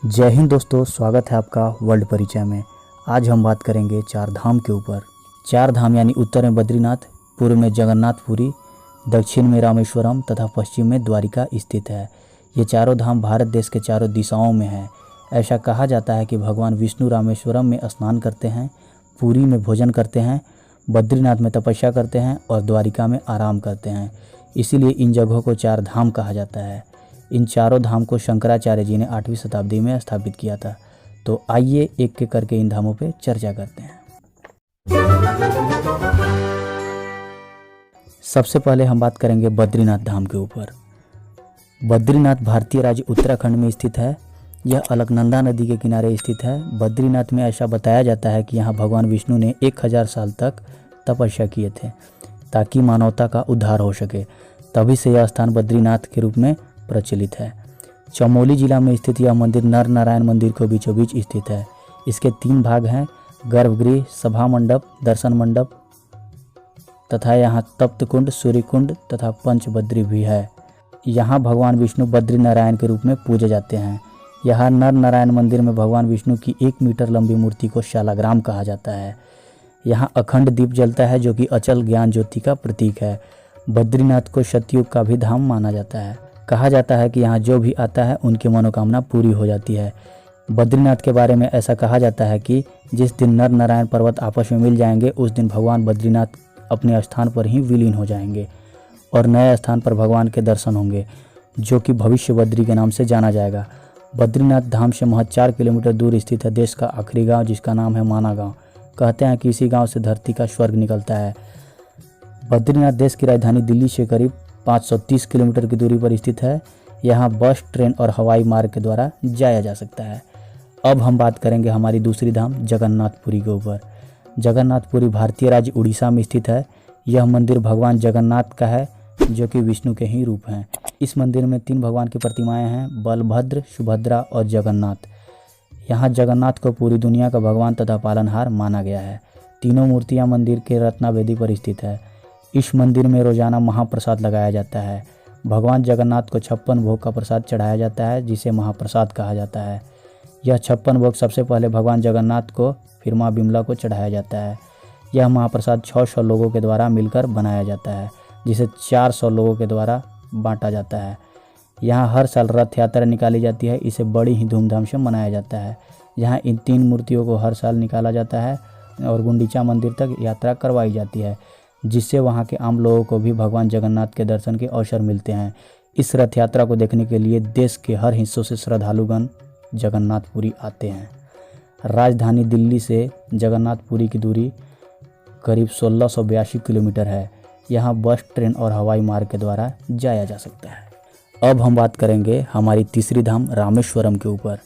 जय हिंद दोस्तों, स्वागत है आपका वर्ल्ड परिचय में। आज हम बात करेंगे चार धाम के ऊपर। चार धाम यानी उत्तर में बद्रीनाथ, पूर्व में जगन्नाथपुरी, दक्षिण में रामेश्वरम तथा पश्चिम में द्वारिका स्थित है। ये चारों धाम भारत देश के चारों दिशाओं में हैं। ऐसा कहा जाता है कि भगवान विष्णु रामेश्वरम में स्नान करते हैं, पुरी में भोजन करते हैं, बद्रीनाथ में तपस्या करते हैं और द्वारिका में आराम करते हैं। इसीलिए इन जगहों को चार धाम कहा जाता है। इन चारों धाम को शंकराचार्य जी ने 8वीं शताब्दी में स्थापित किया था। तो आइए एक एक करके इन धामों पे चर्चा करते हैं। सबसे पहले हम बात करेंगे बद्रीनाथ धाम के ऊपर। बद्रीनाथ भारतीय राज्य उत्तराखंड में स्थित है। यह अलकनंदा नदी के किनारे स्थित है। बद्रीनाथ में ऐसा बताया जाता है कि यहाँ भगवान विष्णु ने 1000 साल तक तपस्या किए थे ताकि मानवता का उद्धार हो सके। तभी से यह स्थान बद्रीनाथ के रूप में प्रचलित है। चमोली जिला में स्थित यह मंदिर नर नारायण मंदिर के बीचों बीच स्थित है। इसके 3 भाग हैं, गर्भगृह, सभा मंडप, दर्शन मंडप तथा यहाँ तप्त कुंड, सूर्य कुंड तथा पंचबद्री भी है। यहाँ भगवान विष्णु बद्री नारायण के रूप में पूजे जाते हैं। यहाँ नर नारायण मंदिर में भगवान विष्णु की 1 मीटर लंबी मूर्ति को शालाग्राम कहा जाता है। यहाँ अखंड दीप जलता है जो कि अचल ज्ञान ज्योति का प्रतीक है। बद्रीनाथ को सतयुग का भी धाम माना जाता है। कहा जाता है कि यहाँ जो भी आता है उनकी मनोकामना पूरी हो जाती है। बद्रीनाथ के बारे में ऐसा कहा जाता है कि जिस दिन नर नारायण पर्वत आपस में मिल जाएंगे उस दिन भगवान बद्रीनाथ अपने स्थान पर ही विलीन हो जाएंगे और नए स्थान पर भगवान के दर्शन होंगे जो कि भविष्य बद्री के नाम से जाना जाएगा। बद्रीनाथ धाम से महज 4 किलोमीटर दूर स्थित है देश का आखिरी गाँव जिसका नाम है माना गाँव। कहते हैं कि इसी गाँव से धरती का स्वर्ग निकलता है। बद्रीनाथ देश की राजधानी दिल्ली से करीब 530 किलोमीटर की दूरी पर स्थित है। यहाँ बस, ट्रेन और हवाई मार्ग के द्वारा जाया जा सकता है। अब हम बात करेंगे हमारी दूसरी धाम जगन्नाथपुरी के ऊपर। जगन्नाथपुरी भारतीय राज्य उड़ीसा में स्थित है। यह मंदिर भगवान जगन्नाथ का है जो कि विष्णु के ही रूप हैं। इस मंदिर में 3 भगवान की प्रतिमाएं हैं, बलभद्र, सुभद्रा और जगन्नाथ। यहाँ जगन्नाथ को पूरी दुनिया का भगवान तथा पालनहार माना गया है। तीनों मूर्तियाँ मंदिर के रत्नावेदी पर स्थित है। इस मंदिर में रोजाना महाप्रसाद लगाया जाता है। भगवान जगन्नाथ को 56 भोग का प्रसाद चढ़ाया जाता है जिसे महाप्रसाद कहा जाता है। यह 56 भोग सबसे पहले भगवान जगन्नाथ को, फिर माँ बिमला को चढ़ाया जाता है। यह महाप्रसाद 600 लोगों के द्वारा मिलकर बनाया जाता है जिसे 400 लोगों के द्वारा बांटा जाता है। यहाँ हर साल रथ यात्रा निकाली जाती है। इसे बड़ी ही धूमधाम से मनाया जाता है। यहाँ इन 3 मूर्तियों को हर साल निकाला जाता है और गुंडीचा मंदिर तक यात्रा करवाई जाती है जिससे वहाँ के आम लोगों को भी भगवान जगन्नाथ के दर्शन के अवसर मिलते हैं। इस रथ यात्रा को देखने के लिए देश के हर हिस्सों से श्रद्धालुगण जगन्नाथपुरी आते हैं। राजधानी दिल्ली से जगन्नाथपुरी की दूरी करीब 1682 किलोमीटर है। यहाँ बस, ट्रेन और हवाई मार्ग के द्वारा जाया जा सकता है। अब हम बात करेंगे हमारी तीसरी धाम रामेश्वरम के ऊपर।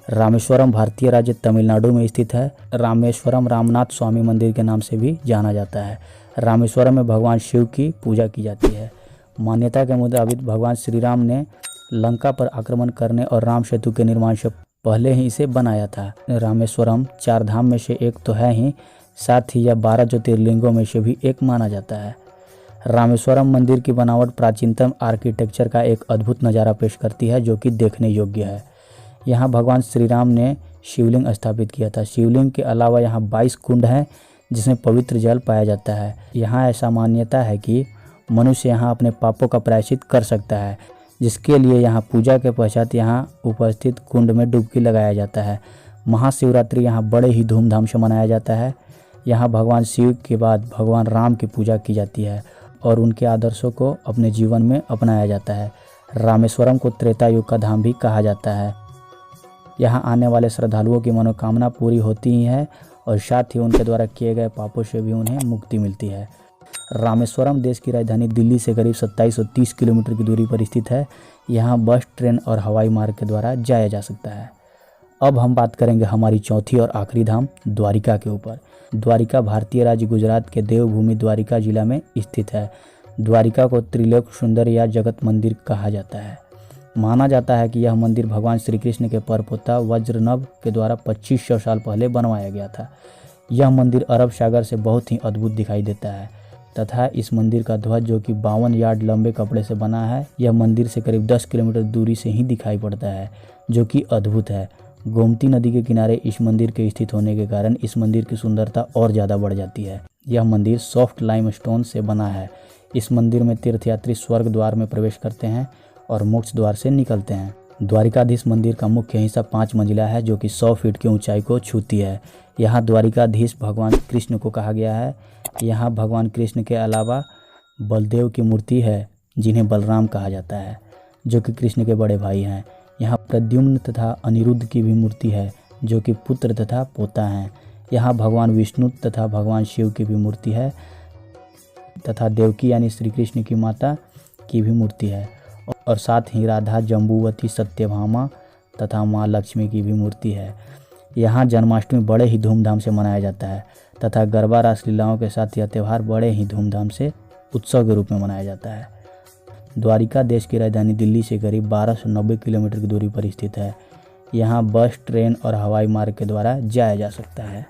रामेश्वरम भारतीय राज्य तमिलनाडु में स्थित है। रामेश्वरम रामनाथ स्वामी मंदिर के नाम से भी जाना जाता है। रामेश्वरम में भगवान शिव की पूजा की जाती है। मान्यता के मुताबिक भगवान श्री राम ने लंका पर आक्रमण करने और राम सेतु के निर्माण से पहले ही इसे बनाया था। रामेश्वरम 4 धाम में से एक तो है ही, साथ ही यह 12 ज्योतिर्लिंगों में से भी एक माना जाता है। रामेश्वरम मंदिर की बनावट प्राचीनतम आर्किटेक्चर का एक अद्भुत नज़ारा पेश करती है जो कि देखने योग्य है। यहाँ भगवान श्री राम ने शिवलिंग स्थापित किया था। शिवलिंग के अलावा यहाँ 22 कुंड हैं जिसमें पवित्र जल पाया जाता है। यहाँ ऐसा मान्यता है कि मनुष्य यहाँ अपने पापों का प्रायश्चित कर सकता है, जिसके लिए यहाँ पूजा के पश्चात यहाँ उपस्थित कुंड में डुबकी लगाया जाता है। महाशिवरात्रि यहाँ बड़े ही धूमधाम से मनाया जाता है। यहाँ भगवान शिव के बाद भगवान राम की पूजा की जाती है और उनके आदर्शों को अपने जीवन में अपनाया जाता है। रामेश्वरम को त्रेता युग का धाम भी कहा जाता है। यहाँ आने वाले श्रद्धालुओं की मनोकामना पूरी होती ही है और साथ ही उनके द्वारा किए गए पापों से भी उन्हें मुक्ति मिलती है। रामेश्वरम देश की राजधानी दिल्ली से करीब 2730 किलोमीटर की दूरी पर स्थित है। यहाँ बस, ट्रेन और हवाई मार्ग के द्वारा जाया जा सकता है। अब हम बात करेंगे हमारी चौथी और आखिरी धाम द्वारिका के ऊपर। द्वारिका भारतीय राज्य गुजरात के देवभूमि द्वारिका जिला में स्थित है। द्वारिका को त्रिलोक सुंदर या जगत मंदिर कहा जाता है। माना जाता है कि यह मंदिर भगवान श्री कृष्ण के परपोता वज्रनभ के द्वारा 2500 साल पहले बनवाया गया था। यह मंदिर अरब सागर से बहुत ही अद्भुत दिखाई देता है तथा इस मंदिर का ध्वज जो कि 52 यार्ड लंबे कपड़े से बना है, यह मंदिर से करीब 10 किलोमीटर दूरी से ही दिखाई पड़ता है जो कि अद्भुत है। गोमती नदी के किनारे इस मंदिर के स्थित होने के कारण इस मंदिर की सुंदरता और ज़्यादा बढ़ जाती है। यह मंदिर सॉफ्ट लाइमस्टोन से बना है। इस मंदिर में तीर्थयात्री स्वर्ग द्वार में प्रवेश करते हैं और मोक्ष द्वार से निकलते हैं। द्वारिकाधीश मंदिर का मुख्य हिस्सा 5 मंजिला है जो कि 100 फीट की ऊंचाई को छूती है। यहाँ द्वारिकाधीश भगवान कृष्ण को कहा गया है। यहाँ भगवान कृष्ण के अलावा बलदेव की मूर्ति है जिन्हें बलराम कहा जाता है, जो कि कृष्ण के बड़े भाई हैं। यहाँ प्रद्युम्न तथा अनिरुद्ध की भी मूर्ति है जो कि पुत्र तथा पोता हैं। यहाँ भगवान विष्णु तथा भगवान शिव की भी मूर्ति है तथा देवकी यानी श्री कृष्ण की माता की भी मूर्ति है और साथ ही राधा, जम्बूवती, सत्यभामा तथा माँ लक्ष्मी की भी मूर्ति है। यहाँ जन्माष्टमी बड़े ही धूमधाम से मनाया जाता है तथा गरबा रासलीलाओं के साथ यह त्यौहार बड़े ही धूमधाम से उत्सव के रूप में मनाया जाता है। द्वारिका देश की राजधानी दिल्ली से करीब 1290 किलोमीटर की दूरी पर स्थित है। यहाँ बस, ट्रेन और हवाई मार्ग के द्वारा जाया जा सकता है।